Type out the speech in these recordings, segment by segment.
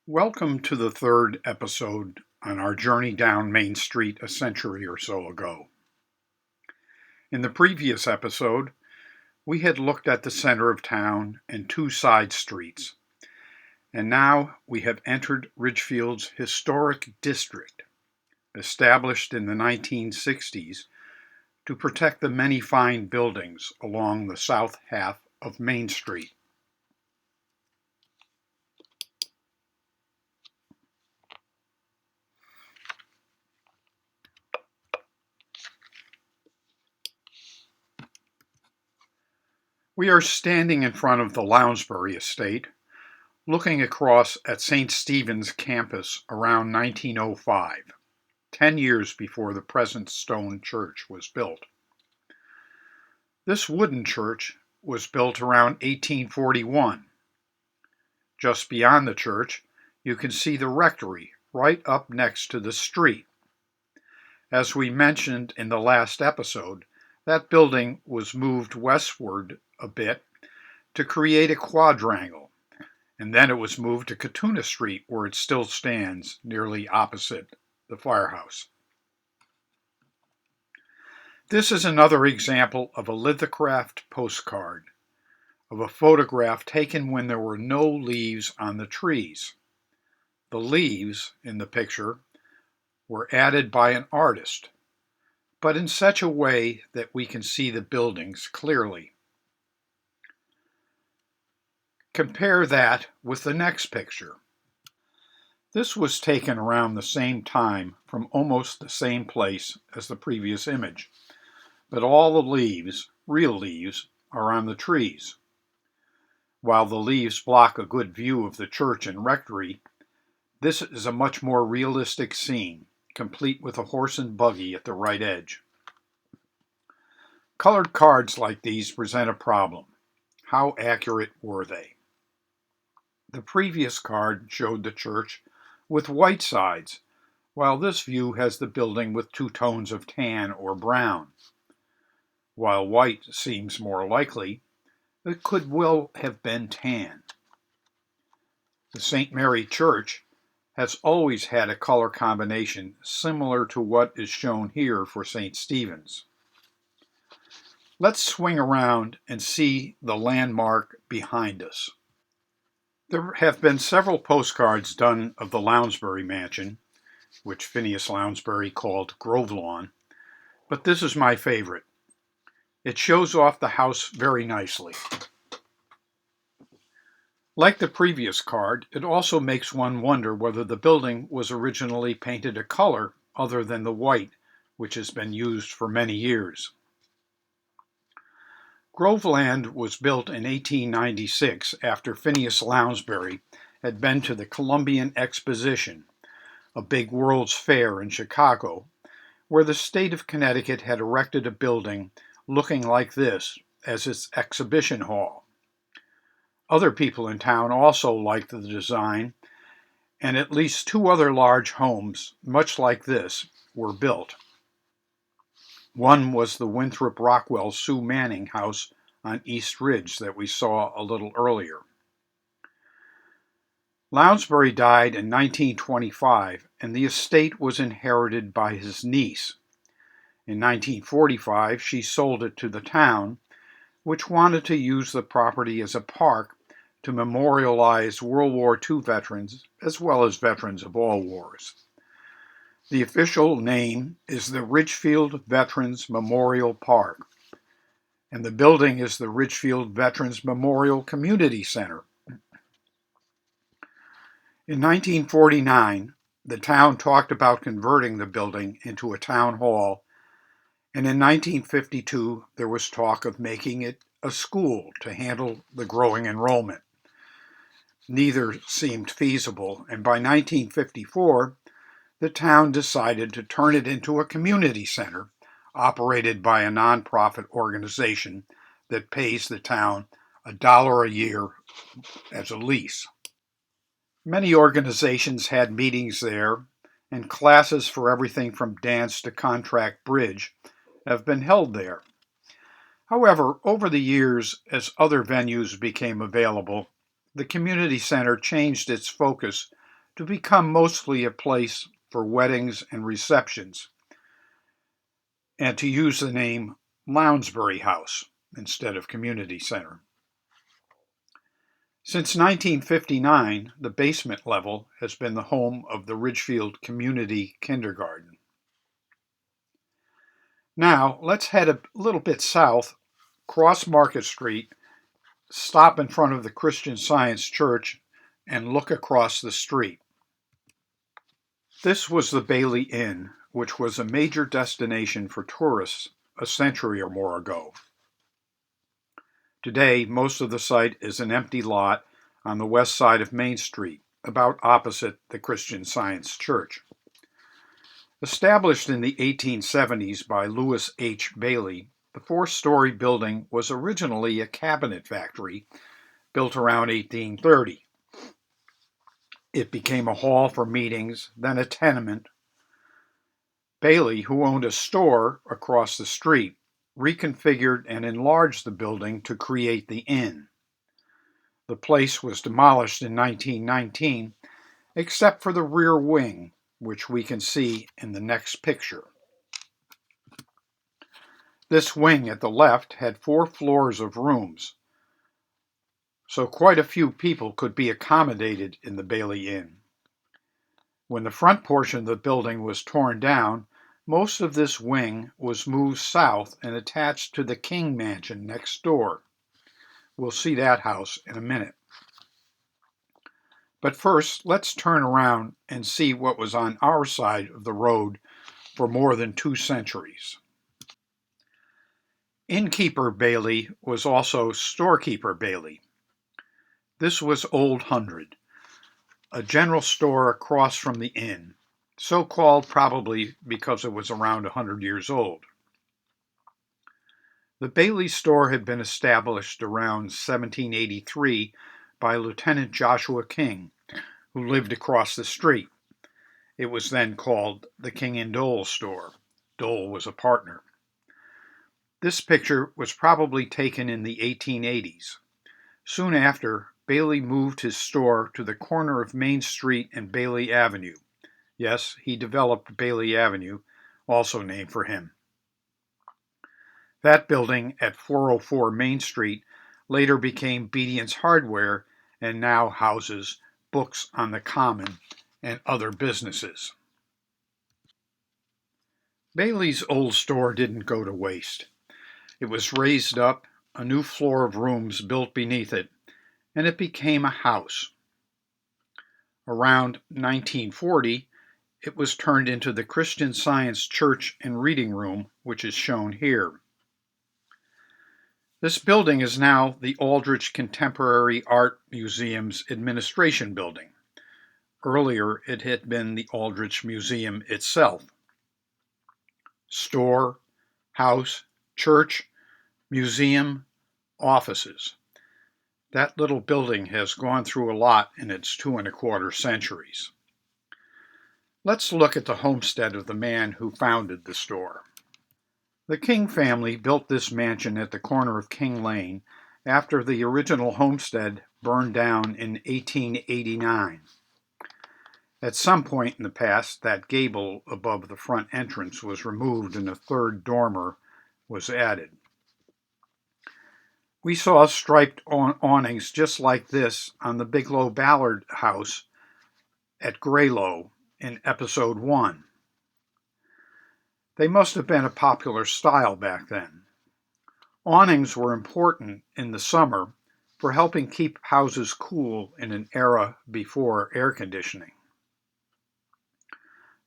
Welcome to the third episode on our journey down Main Street a century or so ago. In the previous episode, we had looked at the center of town and two side streets, and now we have entered Ridgefield's historic district, established in the 1960s to protect the many fine buildings along the south half of Main Street. We are standing in front of the Lounsbury estate, looking across at St. Stephen's campus around 1905, 10 years before the present stone church was built. This wooden church was built around 1841. Just beyond the church, you can see the rectory right up next to the street. As we mentioned in the last episode, that building was moved westward a bit to create a quadrangle, and then it was moved to Catuna Street, where it still stands nearly opposite the firehouse. This is another example of a lithographed postcard of a photograph taken when there were no leaves on the trees. The leaves in the picture were added by an artist, but in such a way that we can see the buildings clearly. Compare that with the next picture. This was taken around the same time from almost the same place as the previous image, but all the leaves, real leaves, are on the trees. While the leaves block a good view of the church and rectory, this is a much more realistic scene, complete with a horse and buggy at the right edge. Colored cards like these present a problem. How accurate were they? The previous card showed the church with white sides, while this view has the building with two tones of tan or brown. While white seems more likely, it could well have been tan. The St. Mary Church has always had a color combination similar to what is shown here for St. Stephen's. Let's swing around and see the landmark behind us. There have been several postcards done of the Lounsbury mansion, which Phineas Lounsbury called Grove Lawn, but this is my favorite. It shows off the house very nicely. Like the previous card, it also makes one wonder whether the building was originally painted a color other than the white, which has been used for many years. Groveland was built in 1896 after Phineas Lounsbury had been to the Columbian Exposition, a big World's Fair in Chicago, where the state of Connecticut had erected a building looking like this as its exhibition hall. Other people in town also liked the design, and at least two other large homes, much like this, were built. One was the Winthrop Rockwell Sue Manning house on East Ridge that we saw a little earlier. Lounsbury died in 1925, and the estate was inherited by his niece. In 1945, she sold it to the town, which wanted to use the property as a park to memorialize World War II veterans, as well as veterans of all wars. The official name is the Ridgefield Veterans Memorial Park, and the building is the Ridgefield Veterans Memorial Community Center. In 1949, the town talked about converting the building into a town hall, and in 1952, there was talk of making it a school to handle the growing enrollment. Neither seemed feasible, and by 1954, the town decided to turn it into a community center operated by a nonprofit organization that pays the town $1 a year as a lease. Many organizations had meetings there, and classes for everything from dance to contract bridge have been held there. However, over the years, as other venues became available, the community center changed its focus to become mostly a place for weddings and receptions, and to use the name Lounsbury House instead of Community Center. Since 1959, the basement level has been the home of the Ridgefield Community Kindergarten. Now, let's head a little bit south, cross Market Street, stop in front of the Christian Science Church, and look across the street. This was the Bailey Inn, which was a major destination for tourists a century or more ago. Today, most of the site is an empty lot on the west side of Main Street, about opposite the Christian Science Church. Established in the 1870s by Lewis H. Bailey, the four-story building was originally a cabinet factory built around 1830. It became a hall for meetings, then a tenement. Bailey, who owned a store across the street, reconfigured and enlarged the building to create the inn. The place was demolished in 1919, except for the rear wing, which we can see in the next picture. This wing at the left had 4 floors of rooms, so quite a few people could be accommodated in the Bailey Inn. When the front portion of the building was torn down, most of this wing was moved south and attached to the King Mansion next door. We'll see that house in a minute. But first, let's turn around and see what was on our side of the road for more than 2 centuries. Innkeeper Bailey was also Storekeeper Bailey. This was Old Hundred, a general store across from the inn, so called probably because it was around 100 years old. The Bailey store had been established around 1783 by Lieutenant Joshua King, who lived across the street. It was then called the King and Dole store. Dole was a partner. This picture was probably taken in the 1880s. Soon after, Bailey moved his store to the corner of Main Street and Bailey Avenue. Yes, he developed Bailey Avenue, also named for him. That building at 404 Main Street later became Bedien's Hardware and now houses Books on the Common and other businesses. Bailey's old store didn't go to waste. It was raised up, a new floor of rooms built beneath it, and it became a house. Around 1940, it was turned into the Christian Science Church and Reading Room, which is shown here. This building is now the Aldrich Contemporary Art Museum's administration building. Earlier, it had been the Aldrich Museum itself. Store, house, church, museum, offices. That little building has gone through a lot in its 2¼ centuries. Let's look at the homestead of the man who founded the store. The King family built this mansion at the corner of King Lane after the original homestead burned down in 1889. At some point in the past, that gable above the front entrance was removed and a third dormer was added. We saw striped awnings just like this on the Bigelow Ballard house at Graylow in episode 1. They must have been a popular style back then. Awnings were important in the summer for helping keep houses cool in an era before air conditioning.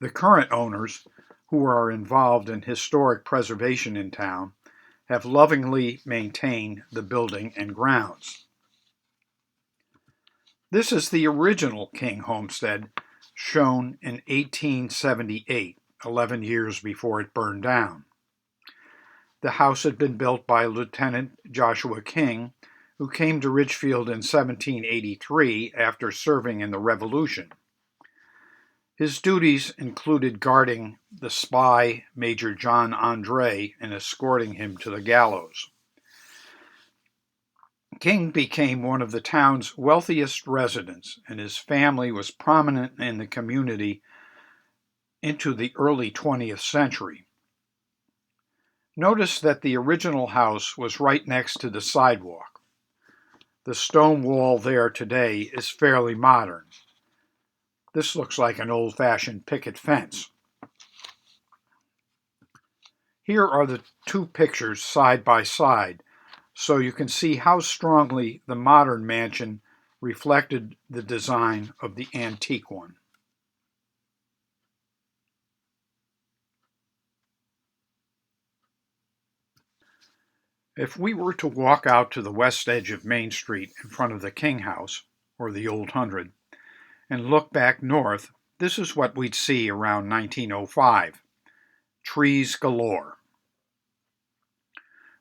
The current owners, who are involved in historic preservation in town, have lovingly maintained the building and grounds. This is the original King homestead, shown in 1878, 11 years before it burned down. The house had been built by Lieutenant Joshua King, who came to Ridgefield in 1783 after serving in the Revolution. His duties included guarding the spy Major John Andre and escorting him to the gallows. King became one of the town's wealthiest residents, and his family was prominent in the community into the early 20th century. Notice that the original house was right next to the sidewalk. The stone wall there today is fairly modern. This looks like an old-fashioned picket fence. Here are the two pictures side by side, so you can see how strongly the modern mansion reflected the design of the antique one. If we were to walk out to the west edge of Main Street in front of the King House, or the Old Hundred, and look back north, this is what we'd see around 1905. Trees galore.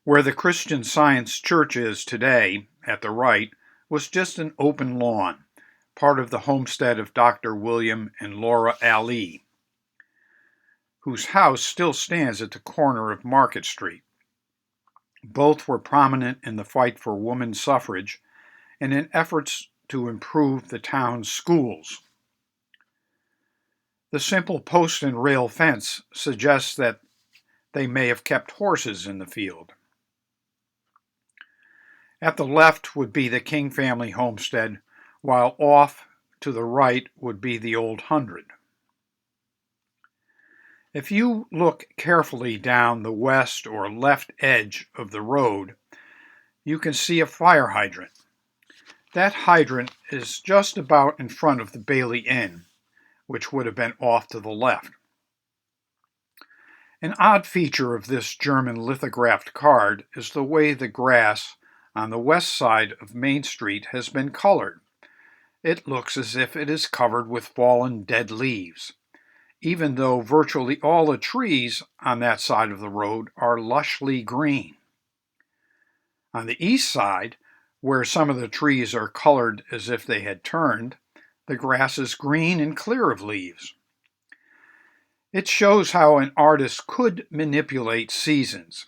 Where the Christian Science Church is today, at the right, was just an open lawn, part of the homestead of Dr. William and Laura Ali, whose house still stands at the corner of Market Street. Both were prominent in the fight for women's suffrage and in efforts to improve the town's schools. The simple post and rail fence suggests that they may have kept horses in the field. At the left would be the King family homestead, while off to the right would be the Old Hundred. If you look carefully down the west or left edge of the road, you can see a fire hydrant. That hydrant is just about in front of the Bailey Inn, which would have been off to the left. An odd feature of this German lithographed card is the way the grass on the west side of Main Street has been colored. It looks as if it is covered with fallen dead leaves, even though virtually all the trees on that side of the road are lushly green. On the east side, where some of the trees are colored as if they had turned, the grass is green and clear of leaves. It shows how an artist could manipulate seasons.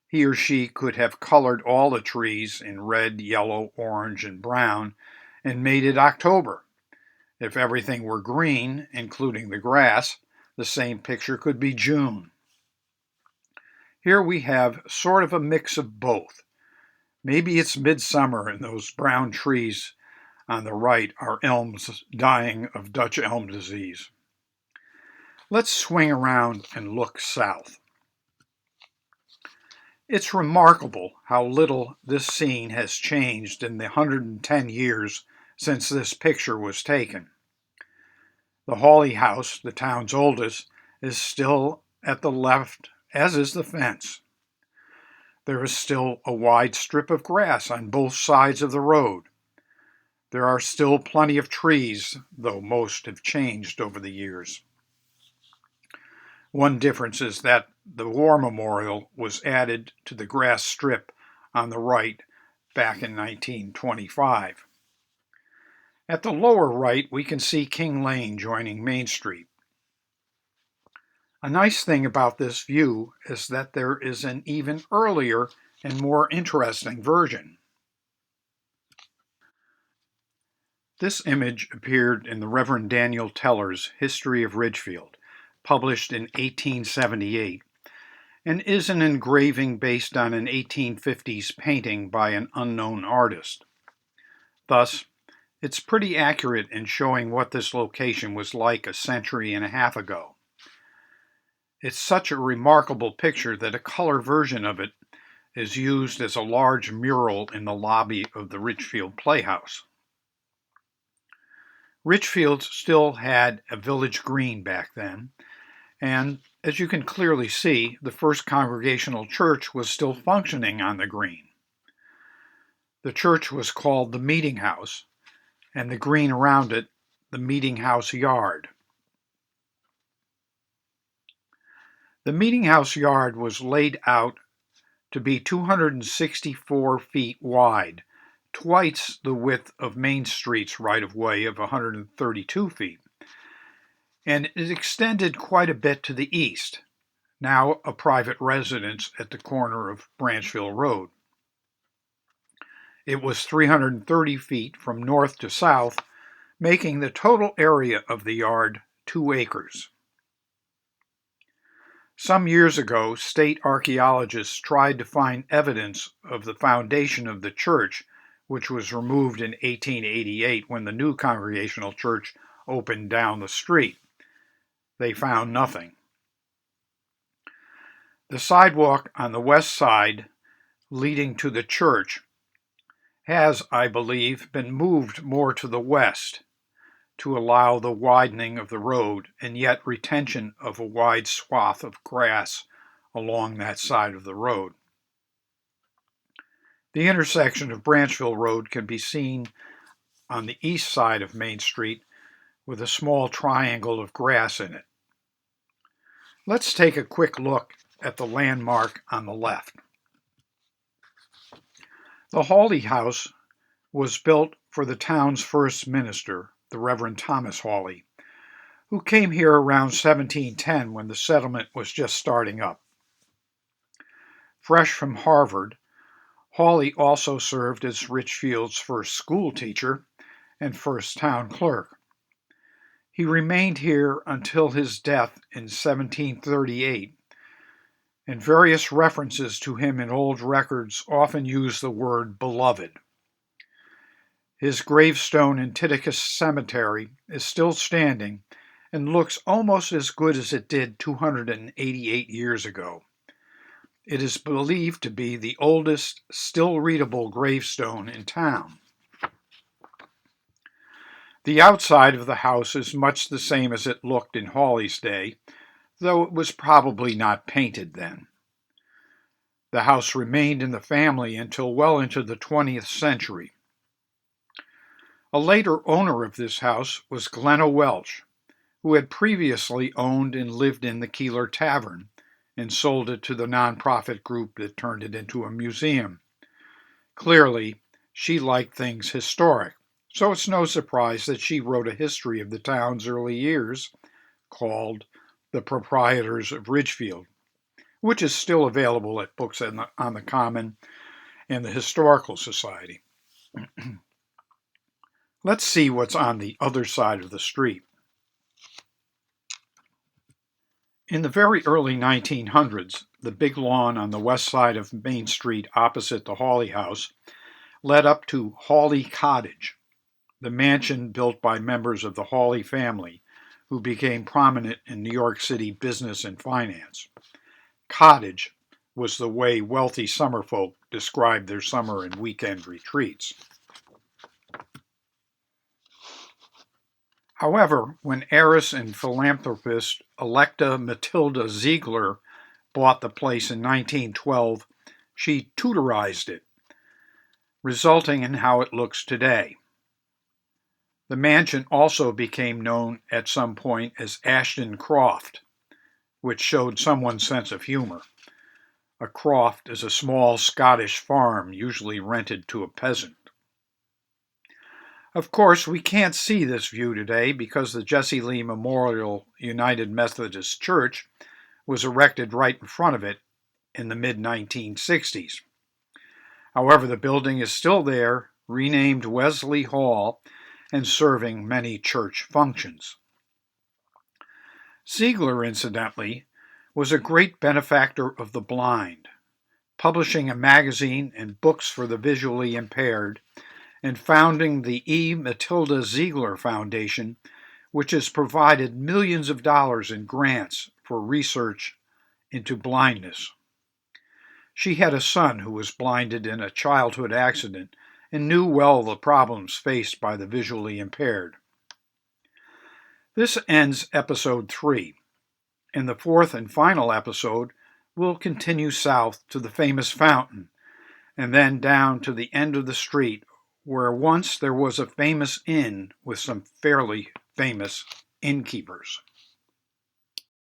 He or she could have colored all the trees in red, yellow, orange, and brown and made it October. If everything were green, including the grass, the same picture could be June. Here we have sort of a mix of both. Maybe it's midsummer and those brown trees on the right are elms dying of Dutch elm disease. Let's swing around and look south. It's remarkable how little this scene has changed in the 110 years since this picture was taken. The Hawley House, the town's oldest, is still at the left, as is the fence. There is still a wide strip of grass on both sides of the road. There are still plenty of trees, though most have changed over the years. One difference is that the war memorial was added to the grass strip on the right back in 1925. At the lower right, we can see King Lane joining Main Street. A nice thing about this view is that there is an even earlier and more interesting version. This image appeared in the Reverend Daniel Teller's History of Ridgefield, published in 1878, and is an engraving based on an 1850s painting by an unknown artist. Thus, it's pretty accurate in showing what this location was like a century and a half ago. It's such a remarkable picture that a color version of it is used as a large mural in the lobby of the Ridgefield Playhouse. Ridgefield still had a village green back then, and as you can clearly see, the first Congregational church was still functioning on the green. The church was called the Meeting House, and the green around it, the Meeting House Yard. The Meeting House Yard was laid out to be 264 feet wide, twice the width of Main Street's right-of-way of 132 feet. And it extended quite a bit to the east, now a private residence at the corner of Branchville Road. It was 330 feet from north to south, making the total area of the yard 2 acres. Some years ago, state archaeologists tried to find evidence of the foundation of the church, which was removed in 1888 when the new Congregational Church opened down the street. They found nothing. The sidewalk on the west side leading to the church has, I believe, been moved more to the west to allow the widening of the road and yet retention of a wide swath of grass along that side of the road. The intersection of Branchville Road can be seen on the east side of Main Street with a small triangle of grass in it. Let's take a quick look at the landmark on the left. The Hawley House was built for the town's first minister, the Reverend Thomas Hawley, who came here around 1710 when the settlement was just starting up. Fresh from Harvard, Hawley also served as Ridgefield's first school teacher and first town clerk. He remained here until his death in 1738, and various references to him in old records often use the word beloved. His gravestone in Titticus Cemetery is still standing and looks almost as good as it did 288 years ago. It is believed to be the oldest still readable gravestone in town. The outside of the house is much the same as it looked in Hawley's day, though it was probably not painted then. The house remained in the family until well into the 20th century. A later owner of this house was Glenna Welch, who had previously owned and lived in the Keeler Tavern and sold it to the nonprofit group that turned it into a museum. Clearly, she liked things historic, so it's no surprise that she wrote a history of the town's early years called The Proprietors of Ridgefield, which is still available at Books on the Common and the Historical Society. Let's see what's on the other side of the street. In the very early 1900s, the big lawn on the west side of Main Street opposite the Hawley House led up to Hawley Cottage, the mansion built by members of the Hawley family who became prominent in New York City business and finance. Cottage was the way wealthy summer folk described their summer and weekend retreats. However, when heiress and philanthropist Electa Matilda Ziegler bought the place in 1912, she Tudorized it, resulting in how it looks today. The mansion also became known at some point as Ashton Croft, which showed someone's sense of humor. A croft is a small Scottish farm, usually rented to a peasant. Of course, we can't see this view today because the Jesse Lee Memorial United Methodist Church was erected right in front of it in the mid-1960s. However, the building is still there, renamed Wesley Hall, and serving many church functions. Ziegler, incidentally, was a great benefactor of the blind, publishing a magazine and books for the visually impaired, and founding the E. Matilda Ziegler Foundation, which has provided millions of dollars in grants for research into blindness. She had a son who was blinded in a childhood accident and knew well the problems faced by the visually impaired. This ends episode 3. In the fourth and final episode, we'll continue south to the famous fountain, and then down to the end of the street where once there was a famous inn with some fairly famous innkeepers.